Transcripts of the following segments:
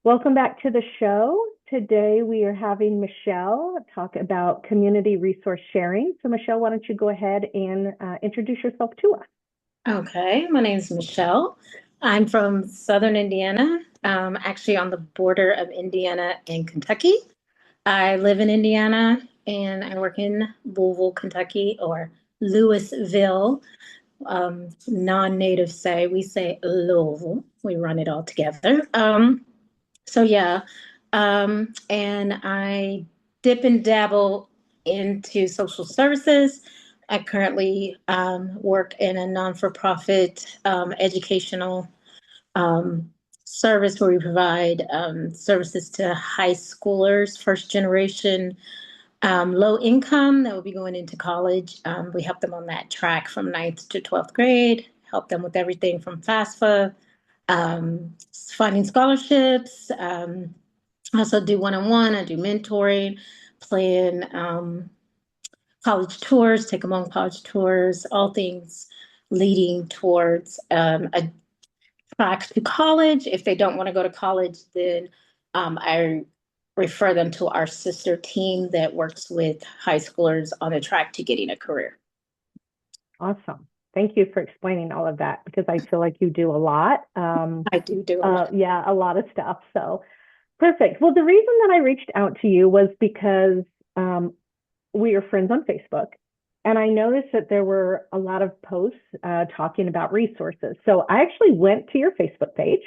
Welcome back to the show. Today we are having Michelle talk about community resource sharing. So, Michelle, why don't you go ahead and introduce yourself to us? Okay, my name is Michelle. I'm from Southern Indiana, actually on the border of Indiana and Kentucky. I live in Indiana and I work in Louisville, Kentucky, or Louisville. Non-native say we say Louisville. We run it all together. And I dip and dabble into social services. I currently work in a non-for-profit educational um, service where we provide services to high schoolers, first generation, low income that will be going into college. We help them on that track from ninth to 12th grade, help them with everything from FAFSA, finding scholarships. I also do one-on-one. I do mentoring, plan college tours, take them on college tours, all things leading towards a track to college. If they don't want to go to college, then I refer them to our sister team that works with high schoolers on the track to getting a career. Awesome. Thank you for explaining all of that because I feel like you do a lot. I do a lot. Yeah, a lot of stuff. So, perfect. Well, the reason that I reached out to you was because um, we are friends on Facebook. And I noticed that there were a lot of posts talking about resources. So I actually went to your Facebook page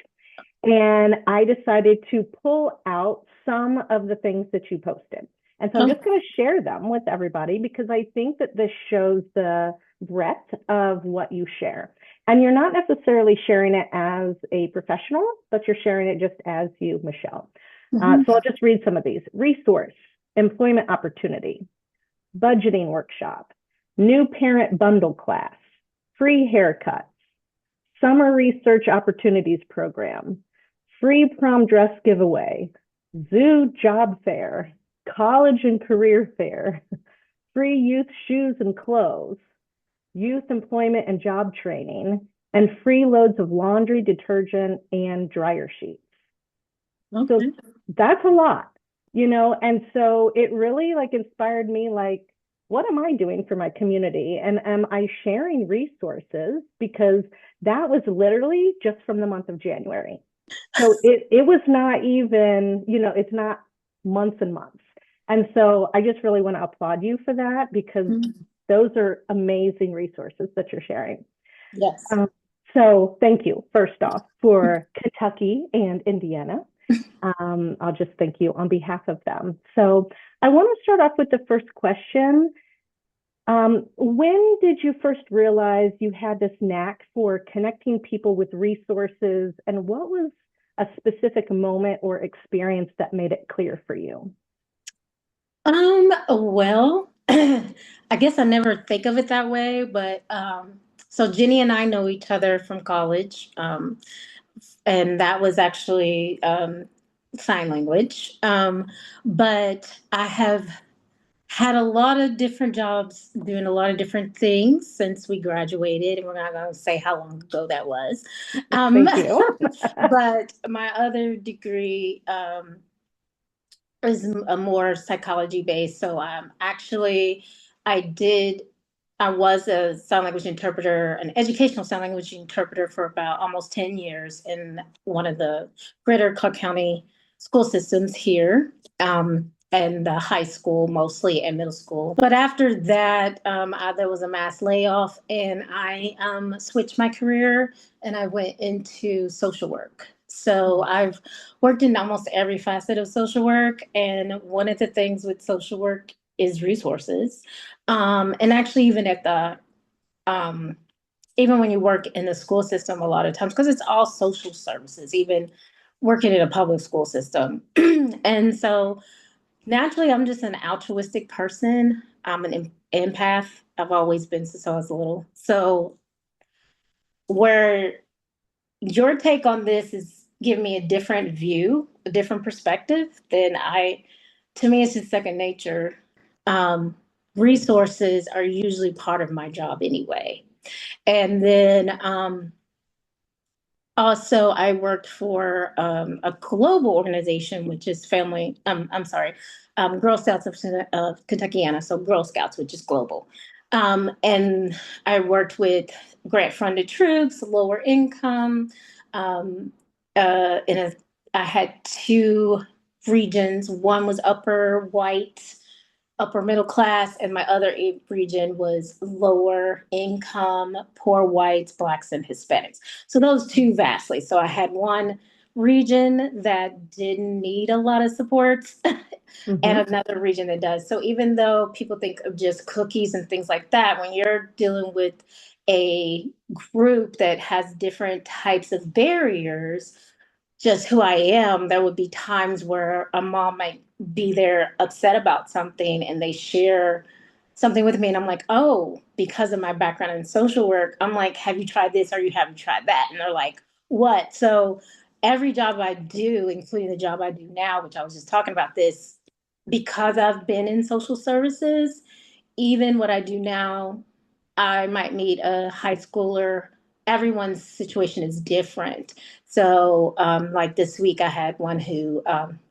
and I decided to pull out some of the things that you posted. And so I'm Oh, just going to share them with everybody because I think that this shows the breadth of what you share. And you're not necessarily sharing it as a professional, but you're sharing it just as you, Michelle. mhm. So I'll just read some of these. Resource, employment opportunity, budgeting workshop, new parent bundle class, free haircuts, summer research opportunities program, free prom dress giveaway, zoo job fair, college and career fair, free youth shoes and clothes, youth employment and job training, and free loads of laundry, detergent, and dryer sheets. So Okay. that's a lot, and so it really like inspired me like, what am I doing for my community? And am I sharing resources? Because that was literally just from the month of January. So it was not even, it's not months and months. And so I just really want to applaud you for that because Mhm. those are amazing resources that you're sharing. Yes. Um, so thank you, first off, for Kentucky and Indiana. I'll just thank you on behalf of them. So I want to start off with the first question. When did you first realize you had this knack for connecting people with resources, and what was a specific moment or experience that made it clear for you? Well, I guess I never think of it that way, but so Jenny and I know each other from college. And that was actually sign language. But I have had a lot of different jobs doing a lot of different things since we graduated, and we're not going to say how long ago that was. Um, Thank you. but my other degree is a more psychology based. So actually, I did. I was a sign language interpreter, an educational sign language interpreter for about almost 10 years in one of the greater Clark County school systems here, and the high school mostly and middle school. But after that, there was a mass layoff and I switched my career and I went into social work. So I've worked in almost every facet of social work. And one of the things with social work is resources. And actually, um, even when you work in the school system, a lot of times, because it's all social services, even working in a public school system. And so naturally, I'm just an altruistic person. I'm an empath. I've always been since I was little. So where your take on this is giving me a different view, a different perspective, then to me, it's just second nature. Um, Resources are usually part of my job anyway. And then Also, I worked for a global organization, which is family. I'm sorry, Girl Scouts of Kentuckiana, so Girl Scouts, which is global. And I worked with grant-funded troops, lower income. Um, in a, I had two regions. One was upper white, upper middle class, and my other region was lower income, poor whites, blacks, and Hispanics. So those two vastly. So I had one region that didn't need a lot of supports and Hmm. another region that does. So even though people think of just cookies and things like that, when you're dealing with a group that has different types of barriers, just who I am, there would be times where a mom might be there upset about something and they share something with me and I'm like, oh, because of my background in social work, I'm like, have you tried this or you haven't tried that? And they're like, what? So every job I do, including the job I do now, which I was just talking about this, because I've been in social services, even what I do now, I might meet a high schooler. Everyone's situation is different. So, like this week, I had one who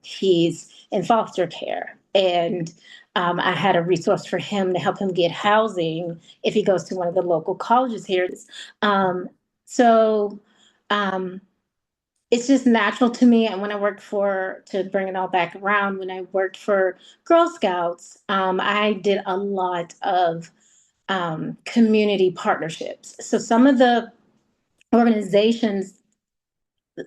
he's in foster care, and I had a resource for him to help him get housing if he goes to one of the local colleges here. Um, so, um, it's just natural to me. And when I worked for, to bring it all back around, when I worked for Girl Scouts, I did a lot of community partnerships. So some of the organizations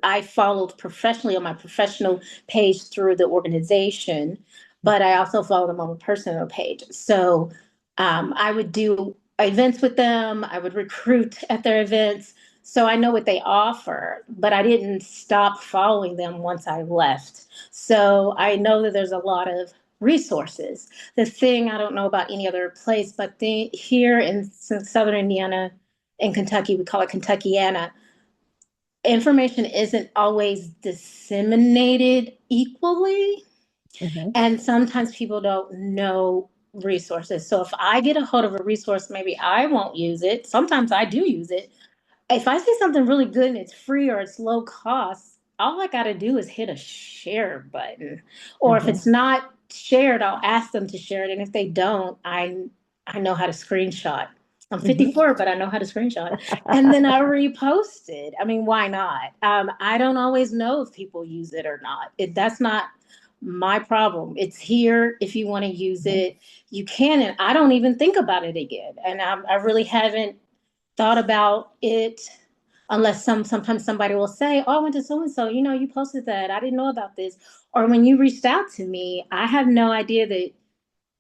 I followed professionally on my professional page through the organization, but I also followed them on a personal page. So I would do events with them, I would recruit at their events. So I know what they offer, but I didn't stop following them once I left. So I know that there's a lot of resources. The thing I don't know about any other place, but here in Southern Indiana, in Kentucky, we call it Kentuckiana, information isn't always disseminated equally. Hmm. And sometimes people don't know resources. So if I get a hold of a resource, maybe I won't use it. Sometimes I do use it. If I see something really good and it's free or it's low cost, all I got to do is hit a share button. Or if Hmm. it's not shared, I'll ask them to share it. And if they don't, I know how to screenshot. I'm Hmm. 54, but I know how to screenshot. And then I repost it. I mean, why not? I don't always know if people use it or not. That's not my problem. It's here. If you want to use it, you can. And I don't even think about it again. And I really haven't thought about it unless sometimes somebody will say, oh, I went to so and so, you posted that, I didn't know about this. Or when you reached out to me, I have no idea that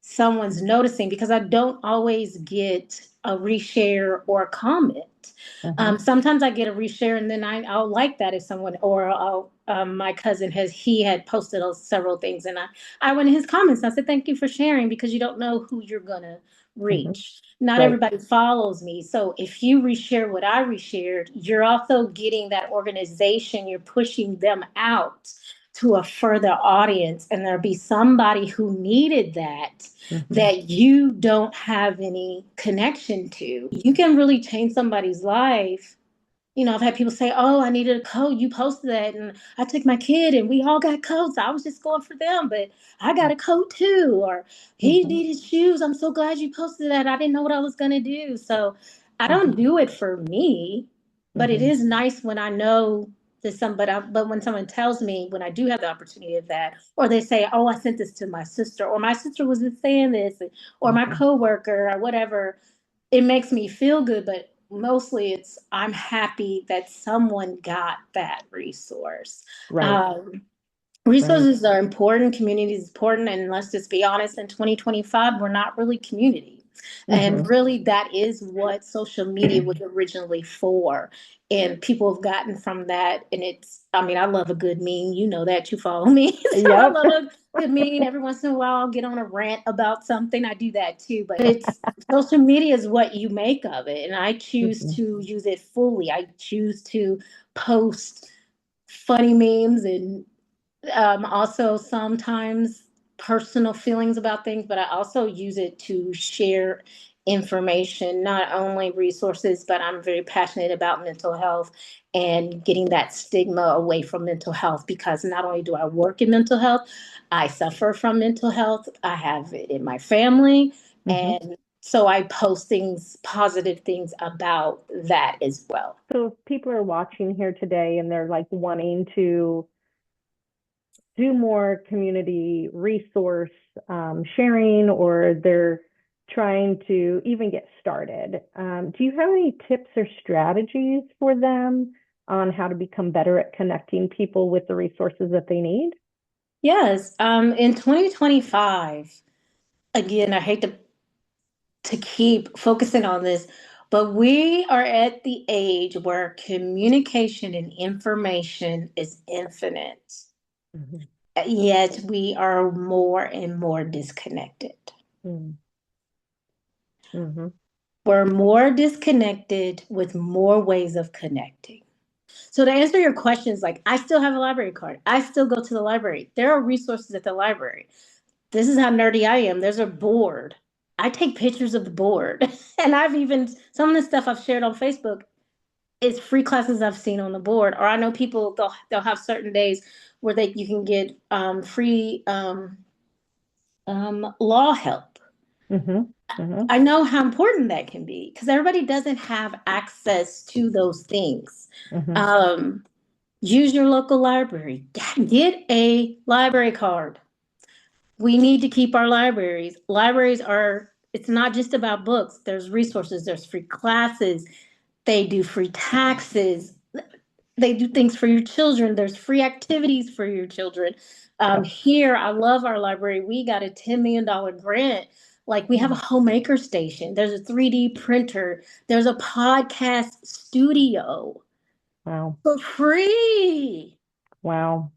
someone's noticing because I don't always get a reshare or a comment. Hmm. Sometimes I get a reshare and then I'll like that if someone, or my cousin he had posted several things and I went in his comments and I said, thank you for sharing, because you don't know who you're going to Hmm. reach. Not Right. everybody follows me. So if you reshare what I reshared, you're also getting that organization, you're pushing them out to a further audience, and there'll be somebody who needed that Hmm. that you don't have any connection to. You can really change somebody's life. I've had people say, oh, I needed a coat, you posted that and I took my kid and we all got coats, I was just going for them, but I got a coat too. Or he Hmm. needed shoes, I'm so glad you posted that, I didn't know what I was going to do. So I don't Hmm. do it for me, but it Hmm. is nice when I know that but when someone tells me, when I do have the opportunity of that, or they say, oh, I sent this to my sister, or my sister was just saying this, or my Hmm. coworker, or whatever, it makes me feel good. But mostly it's, I'm happy that someone got that resource. Right. um, Right. Resources are important, community is important, and let's just be honest, in 2025, we're not really community. And Hmm. really, that is what social media was originally for. And people have gotten from that. And it's, I mean, I love a good meme. You know that, you follow me. So I Yep. love a good meme. Every once in a while, I'll get on a rant about something. I do that too. But it's, social media is what you make of it. And I choose Hmm. to use it fully. I choose to post funny memes and also sometimes personal feelings about things, but I also use it to share information, not only resources, but I'm very passionate about mental health and getting that stigma away from mental health, because not only do I work in mental health, I suffer from mental health. I have it in my family. Hmm. And so I post things, positive things about that as well. So if people are watching here today and they're like wanting to do more community resource sharing, or they're trying to even get started, do you have any tips or strategies for them on how to become better at connecting people with the resources that they need? Yes, in 2025, again, I hate to keep focusing on this, but we are at the age where communication and information is infinite. Mhm. Yet we are more and more disconnected. Mm. Mhm. We're more disconnected with more ways of connecting. So to answer your questions, like I still have a library card. I still go to the library. There are resources at the library. This is how nerdy I am. There's a board. I take pictures of the board. And I've even some of the stuff I've shared on Facebook is free classes I've seen on the board. Or I know people they'll have certain days where they you can get free law help. Mhm. Mhm. I know how important that can be because everybody doesn't have access to those things. Mhm. Um, Use your local library. Get a library card. We need to keep our libraries. Libraries are, it's not just about books. There's resources, there's free classes, they do free taxes, they do things for your children, there's free activities for your children. Yep. Here, I love our library. We got a $10 million grant. Like we have a Mm. homemaker station, there's a 3D printer, there's a podcast studio Wow. for free. Wow.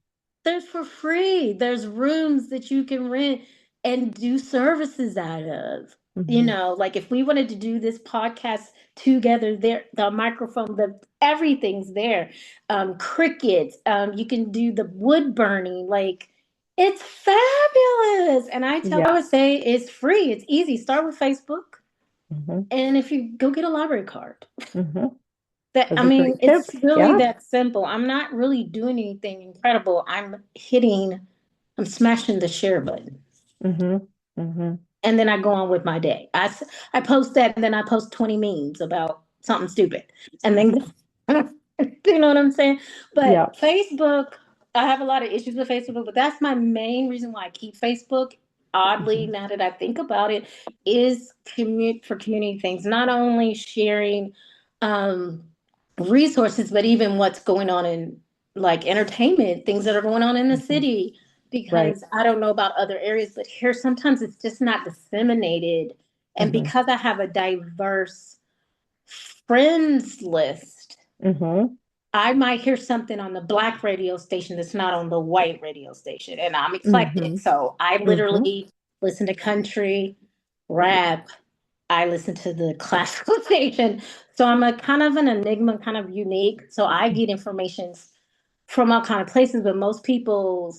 There's for free. There's rooms that you can rent and do services out of. Mhm. Like if we wanted to do this podcast together, there, the microphone, everything's there. Crickets, you can do the wood burning. Like it's fabulous. And I Yeah. would say it's free. It's easy. Start with Facebook. Mhm. And if you go get a library card, Mhm. that Those I are mean, great it's tips. really Yeah. that simple. I'm not really doing anything incredible. I'm smashing the share button. Mhm. Mhm. And then I go on with my day. I post that and then I post 20 memes about something stupid. And then, you know what I'm saying? Yeah. But Facebook, I have a lot of issues with Facebook, but that's my main reason why I keep Facebook. Oddly, Mhm. now that I think about it, is for community things, not only sharing um, resources, but even what's going on in like entertainment, things that are going on in the Mhm. city, Right. because I don't know about other areas, but here sometimes it's just not disseminated. And Mhm. because I have a diverse friends list, Mhm. I might hear something on the black radio station that's not on the white radio station. And I'm eclectic. Mhm. So I Mhm. literally listen to country, rap, I listen to the classical station. So I'm a kind of an enigma, kind of unique. So I get information from all kind of places, but most people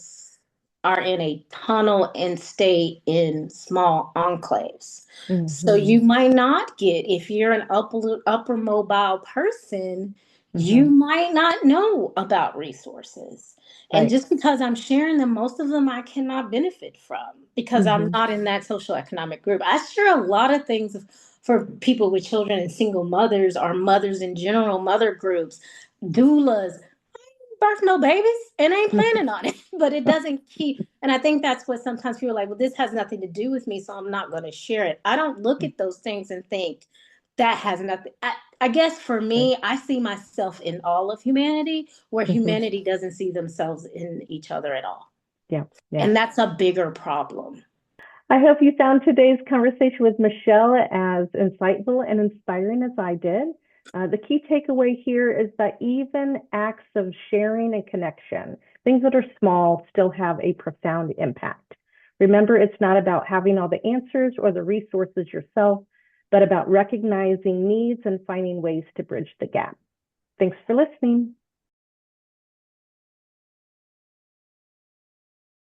are in a tunnel and stay in small enclaves. So you Mhm. might not get, if you're an upper mobile person, you Mhm. might not know about resources. And Right. just because I'm sharing them, most of them I cannot benefit from because I'm Mhm. not in that social economic group. I share a lot of things for people with children and single mothers or mothers in general, mother groups, doulas, birth no babies and I ain't planning on it. But it doesn't keep, and I think that's what sometimes people are like, well, this has nothing to do with me, so I'm not going to share it. I don't look at those things and think that has nothing. I guess for Right. me, I see myself in all of humanity where Mhm. humanity doesn't see themselves in each other at all. Yeah. Yeah. And that's a bigger problem. I hope you found today's conversation with Michelle as insightful and inspiring as I did. The key takeaway here is that even acts of sharing and connection, things that are small, still have a profound impact. Remember, it's not about having all the answers or the resources yourself, but about recognizing needs and finding ways to bridge the gap. Thanks for listening.